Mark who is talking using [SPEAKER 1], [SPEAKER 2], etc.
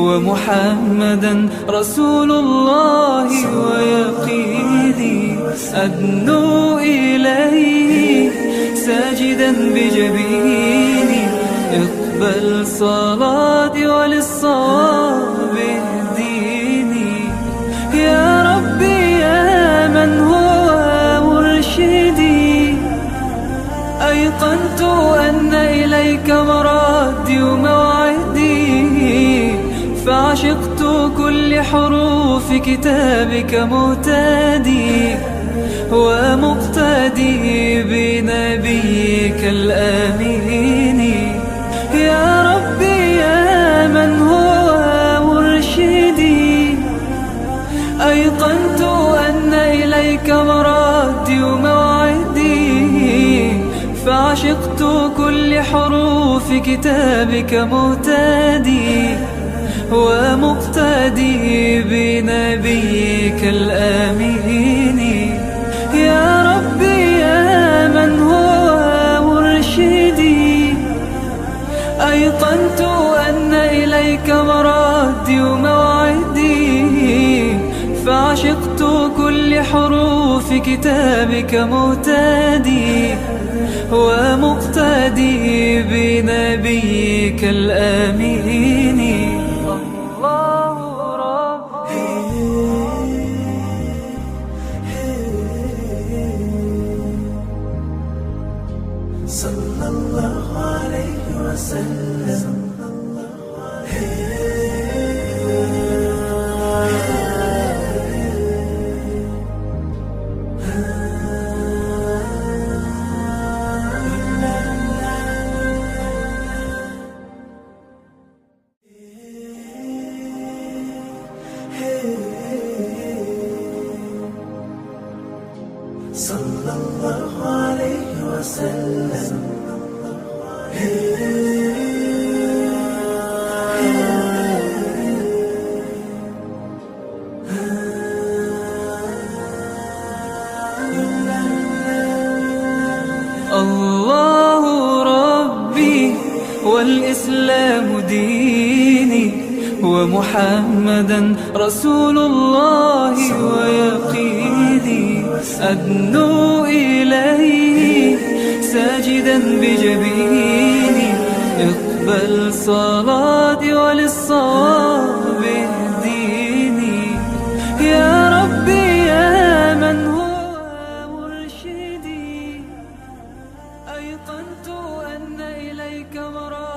[SPEAKER 1] ومحمدا رسول الله ويقيني أدنو إليه ساجدا بجبيني اقبل صلاتي وللصواب اهديني يا ربي يا من هو مرشدي أيقنت أن إليك مرادي وموعدي فعشقت كل حروف كتابك مهتدي ومقتدي بنبيك الآمين يا ربي يا من هو مرشدي أيقنت أن إليك مرادي وموعدي فعشقت كل حروف كتابك مهتدي ومقتدي بنبيك الآمين يا ربي يا من هو مرشدي أيقنت أن إليك مرادي وموعدي فعشقت كل حروف كتابك مهتدي ومقتدي بنبيك الآمين الله ربي
[SPEAKER 2] صلى الله عليه وسلم صلى الله عليه وسلم
[SPEAKER 1] الله ربي والإسلام ديني ومحمدا رسول الله ويقيني أدنو إليه ساجدا بجبيني اقبل صلاتي وللصواب اهديني يا ربي يا من هو مرشدي أيقنت أن إليك مرادي